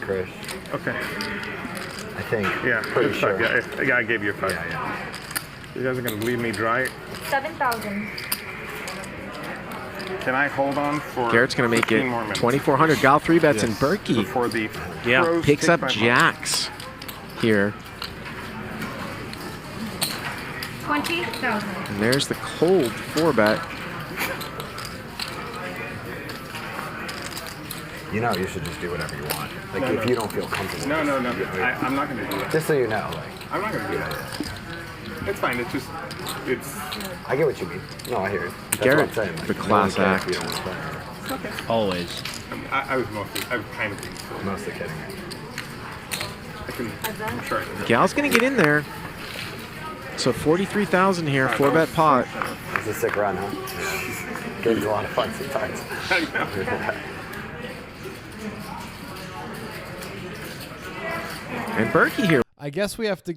Chris. Okay. I think. Yeah, Pretty it's sure. 5. Yeah, I gave you a 5. Yeah. You guys are going to leave me dry. 7,000. Can I hold on for Garrett's going to make 15 it more minutes 2,400. Gal 3-bets and Berkey before the pros picks take up my money. jacks here. 20,000. And there's the cold 4-bet. You know, you should just do whatever you want. Like, if you don't feel comfortable. No. I'm not going to do that. Just so you know, like. I'm not going to do that. It's fine. It's just, I get what you mean. No, I hear it. That's Garrett, what I'm saying. Like, the no class one cares act. if you don't want to play. Always. I was kind of being silly. Mostly kidding. I'm sure. Gal's going to get in there. So 43,000 here, 4-bet pot. It's a sick run, huh? Game's a lot of fun sometimes. And Berkey here. I guess we have to,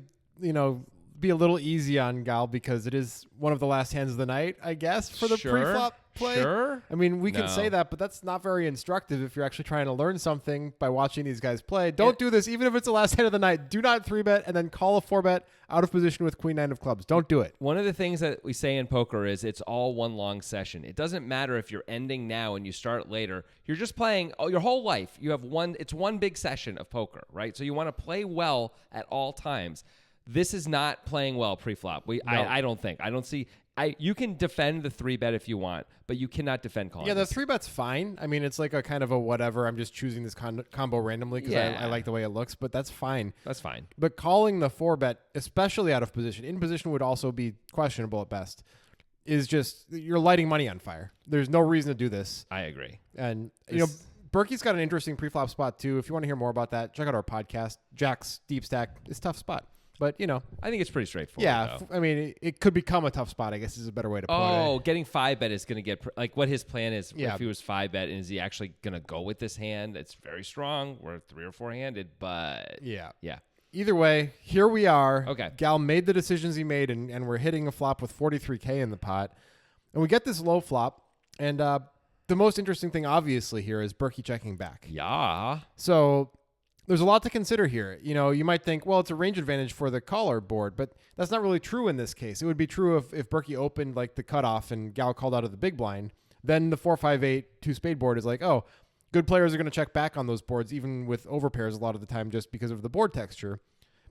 be a little easy on Gal because it is one of the last hands of the night, I guess, for the pre-flop play. Sure. I mean, we can No. say that, but that's not very instructive if you're actually trying to learn something by watching these guys play. Don't do this, even if it's the last hand of the night. Do not 3-bet and then call a 4-bet out of position with Queen 9 of clubs. Don't do it. One of the things that we say in poker is it's all one long session. It doesn't matter if you're ending now and you start later. You're just playing your whole life. You have it's one big session of poker, right? So you want to play well at all times. This is not playing well pre-flop. I don't think. I don't see. You can defend the 3-bet if you want, but you cannot defend calling. Yeah, the this. 3-bet's fine. I mean, it's like a kind of a whatever. I'm just choosing this combo randomly because I like the way it looks, but that's fine. That's fine. But calling the 4-bet, especially out of position, in position would also be questionable at best, is just you're lighting money on fire. There's no reason to do this. I agree. And, Berkey's got an interesting pre-flop spot too. If you want to hear more about that, check out our podcast. Jack's Deep Stack is a tough spot. But, I think it's pretty straightforward. Yeah, though. I mean, it could become a tough spot, I guess is a better way to put it. Oh, getting 5-bet is going to get what his plan is. Yeah. If he was 5-bet, and is he actually going to go with this hand? It's very strong. We're 3 or 4-handed, but Yeah. yeah. Either way, here we are. Okay. Gal made the decisions he made, and we're hitting a flop with 43K in the pot. And we get this low flop, and the most interesting thing, obviously, here is Berkey checking back. Yeah. So there's a lot to consider here. You might think, well, it's a range advantage for the caller board, but that's not really true in this case. It would be true if Berkey opened like the cutoff and Gal called out of the big blind. Then the 4-5-8 2-spade board is like, oh, good players are going to check back on those boards, even with overpairs a lot of the time just because of the board texture.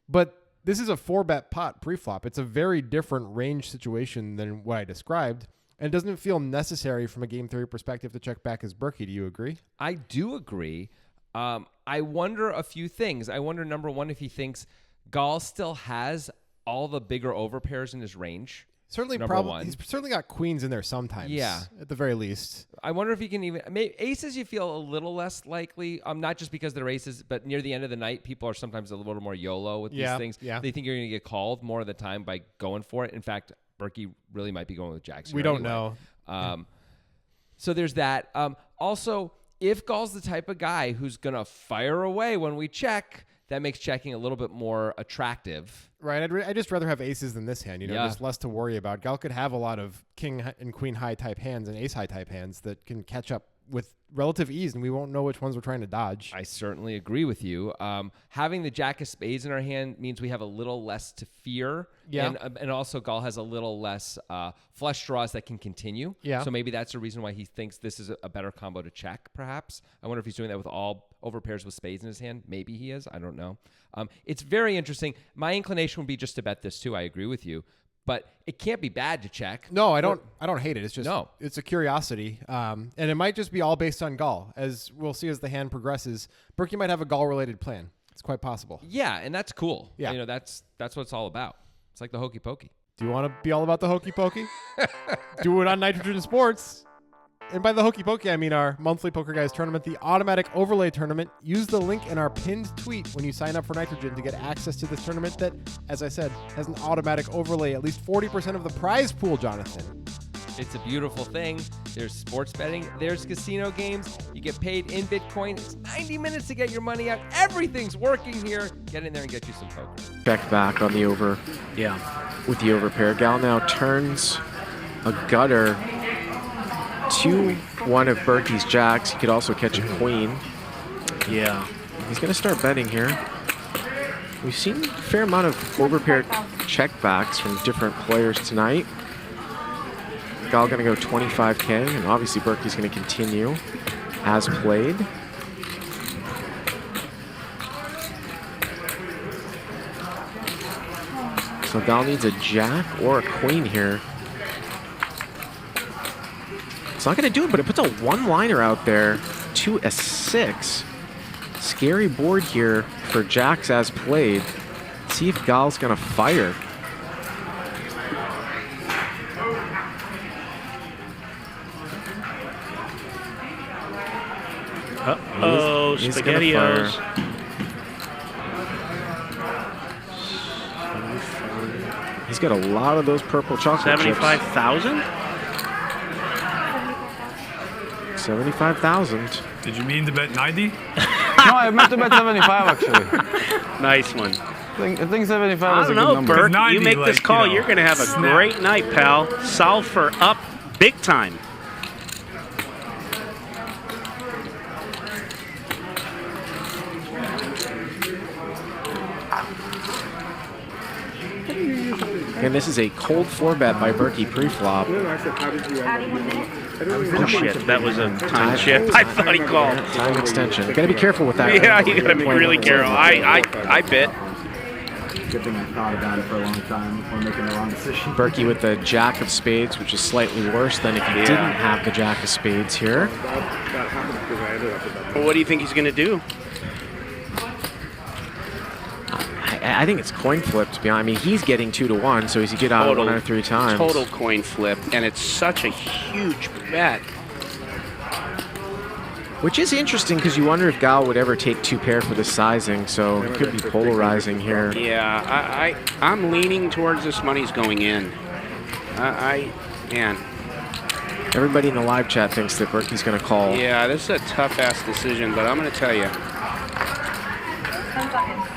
But this is a 4-bet pot pre-flop. It's a very different range situation than what I described. And it doesn't feel necessary from a game theory perspective to check back as Berkey. Do you agree? I do agree. I wonder a few things. I wonder, number one, if he thinks Gall still has all the bigger overpairs in his range. Certainly, he's certainly got queens in there sometimes. Yeah, at the very least. I wonder if he can even aces. You feel a little less likely, not just because they're aces, but near the end of the night, people are sometimes a little more YOLO with these things. Yeah. They think you're going to get called more of the time by going for it. In fact, Berkey really might be going with jacks. We don't know. So there's that. Also, if Gall's the type of guy who's going to fire away when we check, that makes checking a little bit more attractive. Right. I'd just rather have aces than this hand. There's less to worry about. Gal could have a lot of king and queen high type hands and ace high type hands that can catch up with relative ease, and we won't know which ones we're trying to dodge. I certainly agree with you. Having the jack of spades in our hand means we have a little less to fear. Yeah. And also Gall has a little less flush draws that can continue. Yeah. So maybe that's the reason why he thinks this is a better combo to check, perhaps. I wonder if he's doing that with all overpairs with spades in his hand. Maybe he is. I don't know. It's very interesting. My inclination would be just to bet this too. I agree with you. But it can't be bad to check. No, I don't hate it. It's just it's a curiosity. And it might just be all based on Gall. As we'll see as the hand progresses, Berkey might have a Gall-related plan. It's quite possible. Yeah, and that's cool. Yeah. That's what it's all about. It's like the hokey pokey. Do you want to be all about the hokey pokey? Do it on Nitrogen Sports. And by the hokey pokey, I mean our monthly Poker Guys tournament, the automatic overlay tournament. Use the link in our pinned tweet when you sign up for Nitrogen to get access to this tournament that, as I said, has an automatic overlay, at least 40% of the prize pool, Jonathan. It's a beautiful thing. There's sports betting. There's casino games. You get paid in Bitcoin. It's 90 minutes to get your money out. Everything's working here. Get in there and get you some poker. Check back on the over. Yeah. With the overpair. Gal now turns a gutter to one of Berkey's jacks. He could also catch a queen. Yeah. He's going to start betting here. We've seen a fair amount of overpaired checkbacks from different players tonight. Gal going to go 25K, and obviously Berkey's going to continue as played. So Gal needs a jack or a queen here. It's not going to do it, but it puts a one-liner out there to a 6. Scary board here for jacks as played. See if Gal's going to fire. Uh-oh, He's SpaghettiOs. He's got a lot of those purple chocolate 75,000? chips. 75,000. Did you mean to bet 90? No, I meant to bet 75 actually. Nice one. I think 75 I is a don't good know, number. Burke. 90, You make this like, call, you know, you're going to have a snap. great night, pal. Solve for up big time. And this is a cold 4-bet by Berkey pre-flop. No, I said, how did you end up? Adding 1 minute. Oh, shit. That was a time shift. I thought he called. Time extension. Got to be careful with that. Yeah, you got to be really careful. I bit. Good thing I thought about it for a long time before making the wrong decision. Berkey with the jack of spades, which is slightly worse than if he didn't have the jack of spades here. That happened because I ended up with that. Well, what do you think he's going to do? I think it's coin flip, to be honest. I mean, he's getting 2 to 1, so he's get out Total. 1 out of 3 times. Total coin flip, and it's such a huge bet. Which is interesting because you wonder if Gal would ever take 2 pair for the sizing, so it could be polarizing here. Yeah, I'm leaning towards this money's going in. Man. Everybody in the live chat thinks that Berkey's going to call. Yeah, this is a tough-ass decision, but I'm going to tell you. 10 seconds.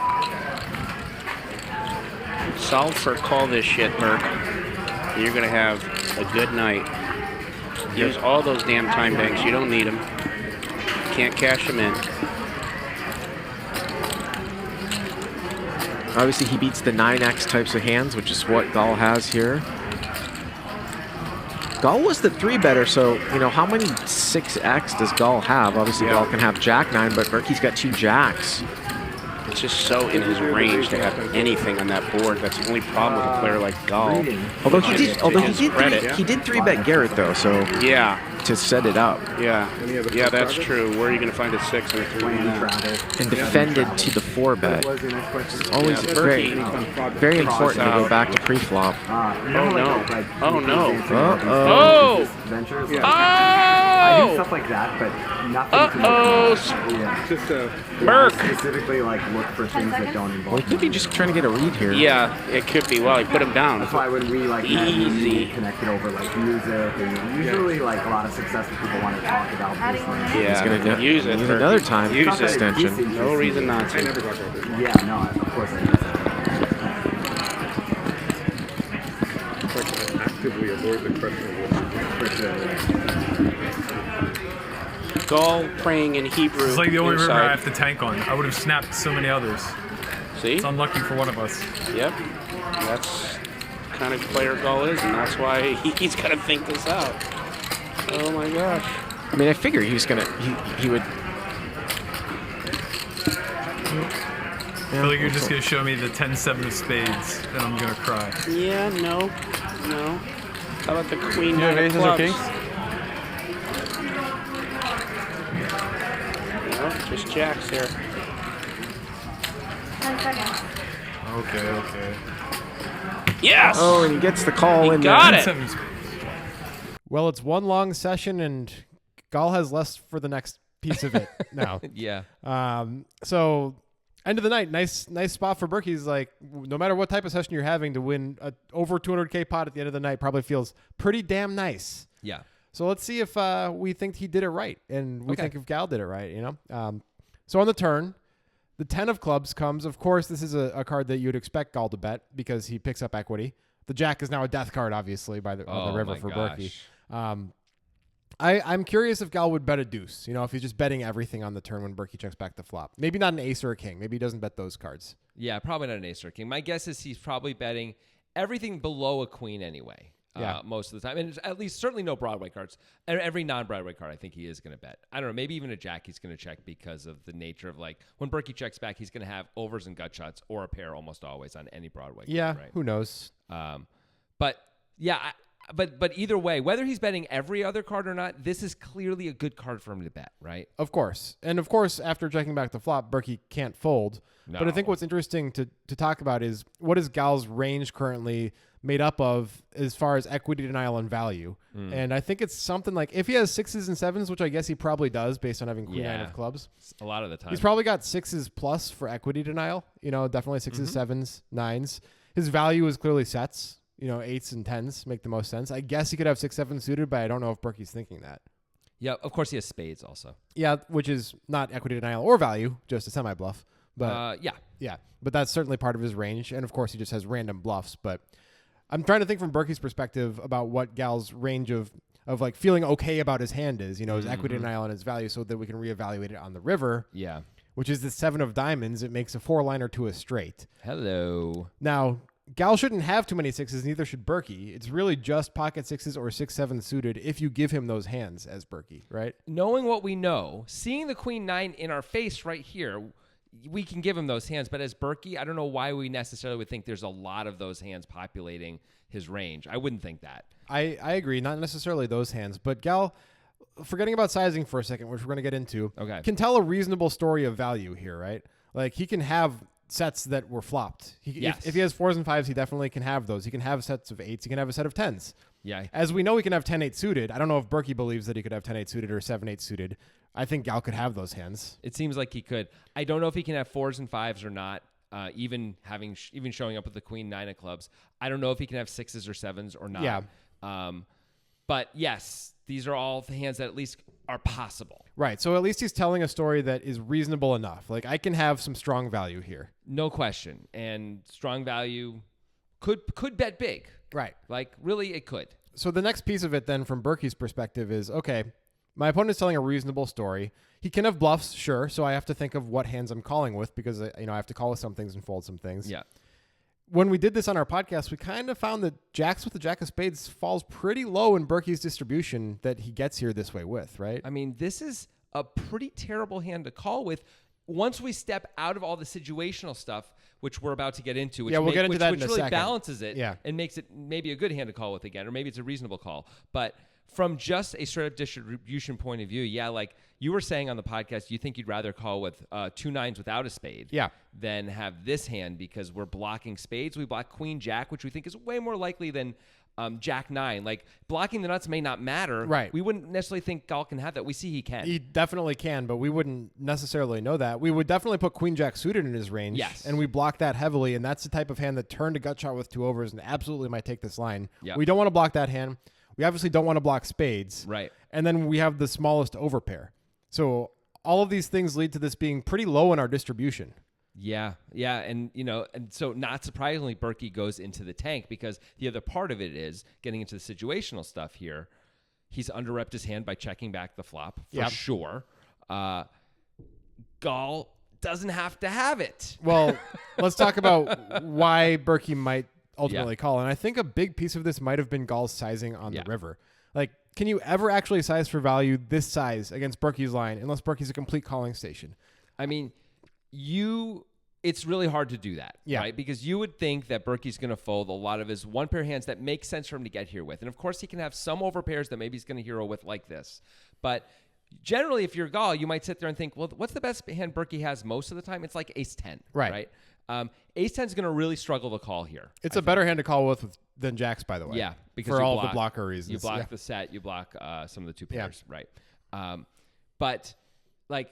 Solve for call this shit, Burke. You're going to have a good night. Use all those damn time banks. You don't need them. Can't cash them in. Obviously, he beats the 9x types of hands, which is what Gal has here. Gal was the 3-better, so, you know, how many 6x does Gal have? Obviously, Gal can have jack 9, but Berkey's got 2 jacks. It's just so in his range to have anything on that board. That's the only problem with a player like Gall. Although he did, credit. he did 3-bet Garrett though, so Yeah, to set it up yeah, that's true. Where are you going to find a 6 and a 3 in that? and defended to the 4-bet. What was your next question? Always Yeah, very, Berkey. very important to go back to pre-flop. You know, Oh, no. like, Oh, no. Oh! Ventures. I do Oh! stuff like that, but nothing Uh-oh. to yeah. Just Burke! Specifically, like, look for things that don't Well, involve he could be just trying to get a read here. Yeah, it could be. Well, he put him down. That's why when we like Easy. connected over like music and usually like a lot of successful people want to talk about Adding this. 1 Like, minute. Yeah, He's gonna use it. use Burke. another time Use it. extension. No reason not I to. never talk about this. yeah, no, of course I use it. It's like actively avoid the question of Gall praying in Hebrew. It's like the only river I inside. have to tank on. I would have snapped so many others. See? It's unlucky for one of us. Yep. That's the kind of player Gall is, and that's why he's got to think this out. Oh my gosh. I mean, I figure he was gonna, he would. I feel like you're just going to show me the 10-7 of spades, and I'm going to cry. Yeah, no. How about the queen? Do you have nine of aces or clubs? kings? No, just jacks here. 10 seconds. Okay. Yes! Oh, and he gets the call in got there. it. 10-7 spades. Well, it's one long session, and Gal has less for the next piece of it now. Yeah. So end of the night, nice spot for Berkey. He's like, no matter what type of session you're having, to win a over 200K pot at the end of the night probably feels pretty damn nice. Yeah. So let's see if we think he did it right, and we Okay. think if Gal did it right. You know. So on the turn, the 10 of clubs comes. Of course, this is a card that you'd expect Gal to bet because he picks up equity. The jack is now a death card, obviously, on the river my for gosh. Berkey. I'm curious if Gal would bet a deuce. If he's just betting everything on the turn when Berkey checks back the flop. Maybe not an ace or a king. Maybe he doesn't bet those cards. Yeah, probably not an ace or a king. My guess is he's probably betting everything below a queen anyway. Yeah. Most of the time. And at least certainly no Broadway cards. Every non-Broadway card I think he is going to bet. I don't know, maybe even a jack he's going to check because of the nature of when Berkey checks back, he's going to have overs and gut shots or a pair almost always on any Broadway card, right? Who knows? But yeah, but either way, whether he's betting every other card or not, this is clearly a good card for him to bet, right? Of course. And of course, after checking back the flop, Berkey can't fold. No. But I think what's interesting to talk about is what is Gal's range currently made up of as far as equity denial and value. And I think it's something like if he has 6s and 7s, which I guess he probably does based on having queen 9 of clubs. A lot of the time. He's probably got 6s plus for equity denial. Definitely 6s, 7s, 9s. His value is clearly sets. 8s and 10s make the most sense. I guess he could have 6, 7 suited, but I don't know if Berkey's thinking that. Yeah, of course he has spades also. Yeah, which is not equity denial or value, just a semi-bluff. But yeah, but that's certainly part of his range. And of course, he just has random bluffs. But I'm trying to think from Berkey's perspective about what Gal's range of feeling okay about his hand is, his equity denial and his value, so that we can reevaluate it on the river. Yeah. Which is the 7 of diamonds. It makes a 4-liner to a straight. Hello. Now, Gal shouldn't have too many 6s, neither should Berkey. It's really just pocket 6s or 6, 7 suited if you give him those hands as Berkey, right? Knowing what we know, seeing the queen 9 in our face right here, we can give him those hands. But as Berkey, I don't know why we necessarily would think there's a lot of those hands populating his range. I wouldn't think that. I agree. Not necessarily those hands. But Gal, forgetting about sizing for a second, which we're going to get into, can tell a reasonable story of value here, right? Like he can have sets that were flopped. If he has 4s and 5s, he definitely can have those. He can have sets of 8s. He can have a set of 10s. Yeah. As we know, he can have 10-8 suited. I don't know if Berkey believes that he could have 10-8 suited or 7-8 suited. I think Gal could have those hands. It seems like he could. I don't know if he can have 4s and 5s or not. Even showing up with the queen 9 of clubs. I don't know if he can have 6s or 7s or not. Yeah. But yes, these are all the hands that at least are possible. Right. So at least he's telling a story that is reasonable enough. Like I can have some strong value here. No question. And strong value could bet big. Right. Like really it could. So the next piece of it then from Berkey's perspective is, okay, my opponent's telling a reasonable story. He can have bluffs, sure. So I have to think of what hands I'm calling with because I have to call with some things and fold some things. Yeah. When we did this on our podcast, we kind of found that jacks with the jack of spades falls pretty low in Berkey's distribution that he gets here this way with, right? I mean, this is a pretty terrible hand to call with once we step out of all the situational stuff, which we're about to get into. Which we'll get into that in a really second. Balances it and makes it maybe a good hand to call with again, or maybe it's a reasonable call. But from just a straight up distribution point of view, like you were saying on the podcast, you think you'd rather call with 2 9s without a spade than have this hand because we're blocking spades. We block queen jack, which we think is way more likely than jack 9. Like blocking the nuts may not matter. Right. We wouldn't necessarily think Gal can have that. We see he can. He definitely can, but we wouldn't necessarily know that. We would definitely put queen jack suited in his range. Yes. And we block that heavily, and that's the type of hand that turned a gut shot with 2 overs and absolutely might take this line. Yep. We don't want to block that hand. We obviously don't want to block spades. Right. And then we have the smallest overpair. So all of these things lead to this being pretty low in our distribution. Yeah. And, and so not surprisingly, Berkey goes into the tank because the other part of it is getting into the situational stuff here. He's underrepped his hand by checking back the flop for sure. Gal doesn't have to have it. Well, let's talk about why Berkey might ultimately call. And I think a big piece of this might have been Gal's sizing on the river. Like, can you ever actually size for value this size against Berkey's line unless Berkey's a complete calling station? I mean, it's really hard to do that, right? Because you would think that Berkey's going to fold a lot of his one pair hands that make sense for him to get here with. And of course, he can have some overpairs that maybe he's going to hero with like this. But generally, if you're Gal, you might sit there and think, well, what's the best hand Berkey has most of the time? It's like ace 10, right? Ace 10 is going to really struggle to call here. It's a better hand to call with than jacks, by the way. Yeah, because for all the blocker reasons. You block the set, you block some of the 2 pairs, right? But like,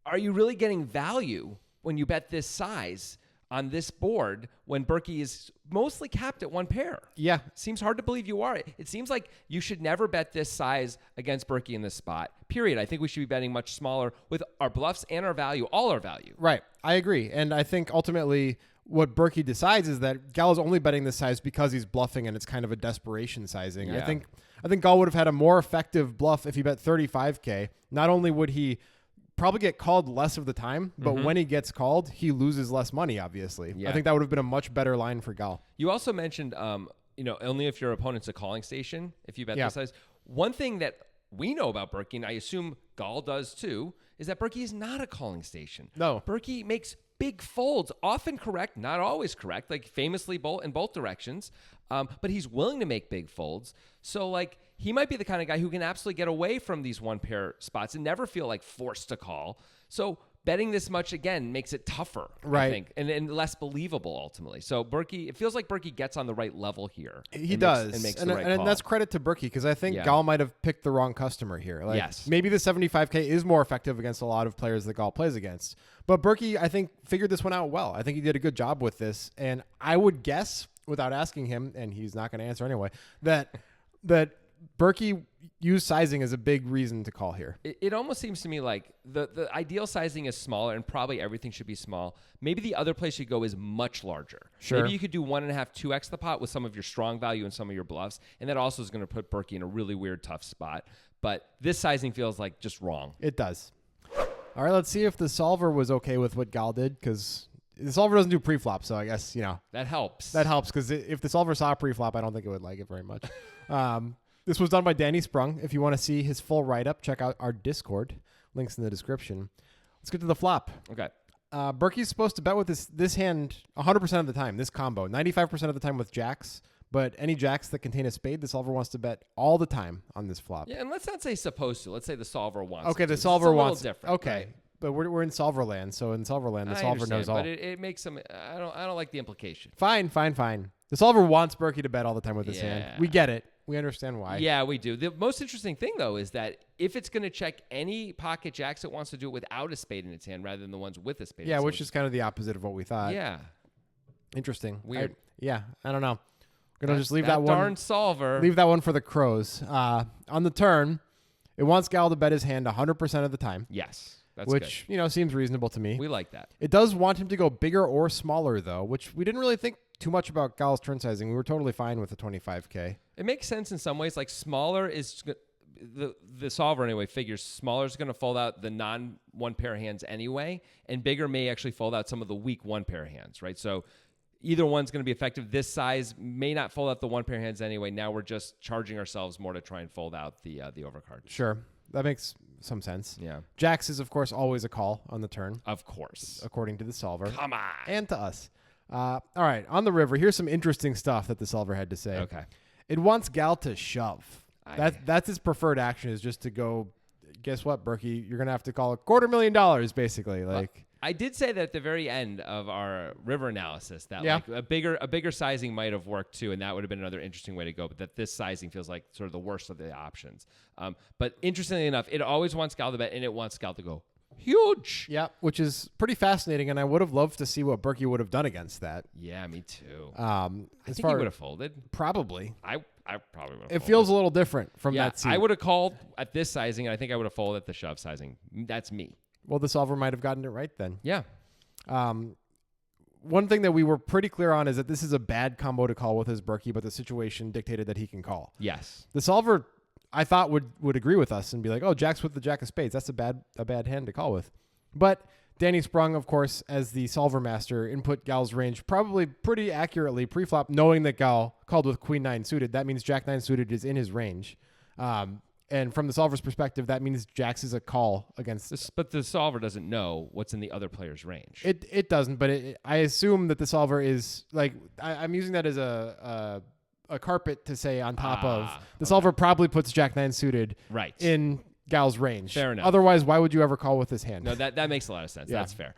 are you really getting value when you bet this size on this board when Berkey is mostly capped at 1 pair? Yeah. Seems hard to believe you are. It seems like you should never bet this size against Berkey in this spot, period. I think we should be betting much smaller with our bluffs and our value, all our value. Right. I agree. And I think ultimately what Berkey decides is that Gal is only betting this size because he's bluffing and it's kind of a desperation sizing. Yeah. I I think Gall would have had a more effective bluff if he bet 35K. Not only would he probably get called less of the time, but when he gets called, he loses less money, obviously. Yeah. I think that would have been a much better line for Gall. You also mentioned, only if your opponent's a calling station, if you bet this size. One thing that we know about Berkey, and I assume Gall does too, is that Berkey is not a calling station. No. Berkey makes big folds, often correct, not always correct, like famously in both directions. But he's willing to make big folds. So, like, he might be the kind of guy who can absolutely get away from these one pair spots and never feel like forced to call. So betting this much, again, makes it tougher, I think, and less believable ultimately. So Berkey, it feels like Berkey gets on the right level here. He does. And makes the right call. And that's credit to Berkey, because I think Gall might have picked the wrong customer here. Like, maybe the 75K is more effective against a lot of players that Gall plays against. But Berkey, I think, figured this one out well. I think he did a good job with this. And I would guess, without asking him, and he's not going to answer anyway, that Berkey used sizing as a big reason to call here. It almost seems to me like the ideal sizing is smaller, and probably everything should be small. Maybe the other place you go is much larger. Sure. Maybe you could do 1.5, 2x the pot with some of your strong value and some of your bluffs, and that also is going to put Berkey in a really weird, tough spot. But this sizing feels like just wrong. It does. All right, let's see if the solver was okay with what Gall did, because the solver doesn't do pre-flop, so I guess, that helps. That helps, because if the solver saw pre-flop, I don't think it would like it very much. This was done by Danny Sprung. If you want to see his full write-up, check out our Discord. Links in the description. Let's get to the flop. Okay. Berkey's supposed to bet with this hand 100% of the time, this combo. 95% of the time with jacks, but any jacks that contain a spade, the solver wants to bet all the time on this flop. Yeah, and let's not say supposed to. Let's say the solver wants Okay, it the to. solver it's wants. a little different. Okay. Right? But we're in solver land, so in solver land, the I solver understand, knows all. But it makes some. I don't like the implication. Fine. The solver wants Berkey to bet all the time with his hand. We get it. We understand why. Yeah, we do. The most interesting thing, though, is that if it's going to check any pocket jacks, it wants to do it without a spade in its hand rather than the ones with a spade. Yeah, which is kind of the opposite of what we thought. Yeah. Interesting. Weird. I don't know. We're going to just leave that one. Darn solver. Leave that one for the crows. On the turn, it wants Gall to bet his hand 100% of the time. Yes. That's which, good. Seems reasonable to me. We like that. It does want him to go bigger or smaller, though, which we didn't really think too much about Gall's turn sizing. We were totally fine with the 25K. It makes sense in some ways. Like smaller is the solver anyway figures smaller is going to fold out the non one pair hands anyway, and bigger may actually fold out some of the weak one pair hands, right? So either one's going to be effective. This size may not fold out the one pair hands anyway. Now we're just charging ourselves more to try and fold out the overcard. Sure, that makes some sense. Yeah. Jacks is of course always a call on the turn. Of course, according to the solver. Come on, and to us. All right, on the river, here's some interesting stuff that the solver had to say. Okay. It wants Gall to shove. That's his preferred action, is just to go, guess what, Berkey? You're going to have to call $250,000, basically. Like, I did say that at the very end of our river analysis that like a bigger sizing might have worked too, and that would have been another interesting way to go, but that this sizing feels like sort of the worst of the options. But interestingly enough, it always wants Gall to bet, and it wants Gall to go huge. Yeah, which is pretty fascinating, and I would have loved to see what Berkey would have done against that. Yeah, me too. I think he would have folded. Probably. I probably would have folded. It feels a little different from that seat. I would have called at this sizing, and I think I would have folded at the shove sizing. That's me. Well, the solver might have gotten it right then. Yeah. One thing that we were pretty clear on is that this is a bad combo to call with his Berkey, but the situation dictated that he can call. Yes. The solver, I thought, would agree with us and be like, oh, jacks with the jack of spades. That's a bad hand to call with. But Danny Sprung, of course, as the solver master, input Gall's range probably pretty accurately pre-flop, knowing that Gall called with queen nine suited. That means jack nine suited is in his range. And from the solver's perspective, that means jacks is a call against this. But the solver doesn't know what's in the other player's range. It doesn't, but I assume that the solver is like, I'm using that as a carpet to say on top of. The solver probably puts jack nine suited in Gall's range. Fair enough. Otherwise, why would you ever call with this hand? No, that makes a lot of sense. Yeah. That's fair.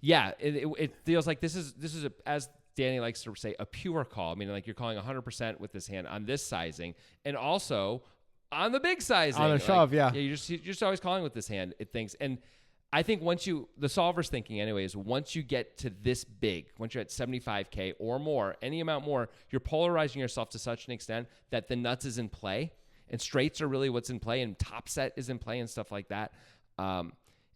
It feels like this is as Danny likes to say, a pure call. I mean, like you're calling 100% with this hand on this sizing, and also on the big sizing. On a shove, yeah. You're just always calling with this hand, it thinks. And I think the solver's thinking anyway is once you get to this big, once you're at 75K or more, any amount more, you're polarizing yourself to such an extent that the nuts is in play, and straights are really what's in play, and top set is in play and stuff like that.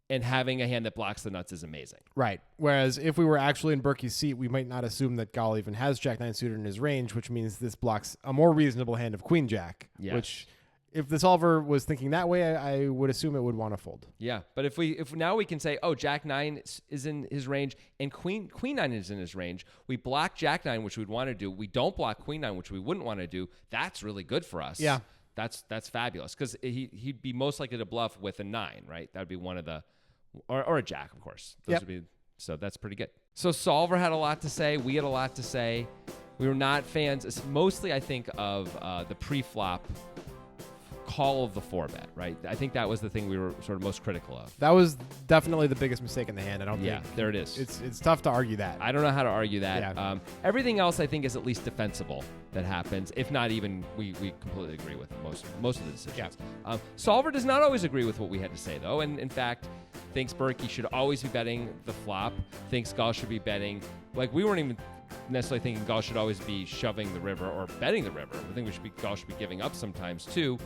and having a hand that blocks the nuts is amazing. Right. Whereas if we were actually in Berkey's seat, we might not assume that Gall even has Jack 9 suited in his range, which means this blocks a more reasonable hand of Queen Jack. Yes. Which, if the solver was thinking that way, I would assume it would want to fold. Yeah, but if now we can say, oh, Jack 9 is in his range and Queen 9 is in his range, we block Jack 9, which we'd want to do. We don't block Queen 9, which we wouldn't want to do. That's really good for us. Yeah. That's fabulous because he'd be most likely to bluff with a 9, right? That would be one of the, or a Jack, of course. Those would be, so that's pretty good. So Solver had a lot to say. We had a lot to say. We were not fans. It's mostly, I think, of the pre-flop call of the 4-bet, right? I think that was the thing we were sort of most critical of. That was definitely the biggest mistake in the hand. I don't think. There it is. It's tough to argue that. I don't know how to argue that. Yeah. Everything else, I think, is at least defensible that happens. If not even, we completely agree with most of the decisions. Yeah. Solver does not always agree with what we had to say, though, and in fact, thinks Berkey should always be betting the flop. Thinks Gall should be betting. Like we weren't even necessarily thinking Gall should always be shoving the river or betting the river. I think Gall should be giving up sometimes too.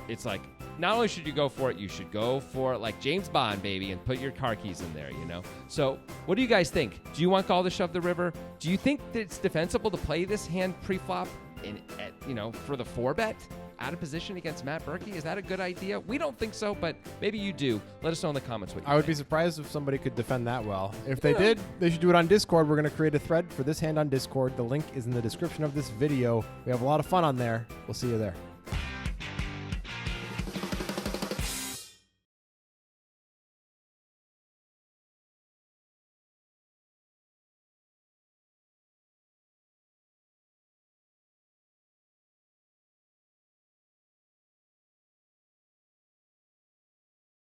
It's like, not only should you go for it, you should go for it like James Bond, baby, and put your car keys in there, you know? So what do you guys think? Do you want Gall to shove the river? Do you think that it's defensible to play this hand pre-flop for the 4-bet out of position against Matt Berkey? Is that a good idea? We don't think so, but maybe you do. Let us know in the comments what you think. I would be surprised if somebody could defend that well. If they did, they should do it on Discord. We're going to create a thread for this hand on Discord. The link is in the description of this video. We have a lot of fun on there. We'll see you there.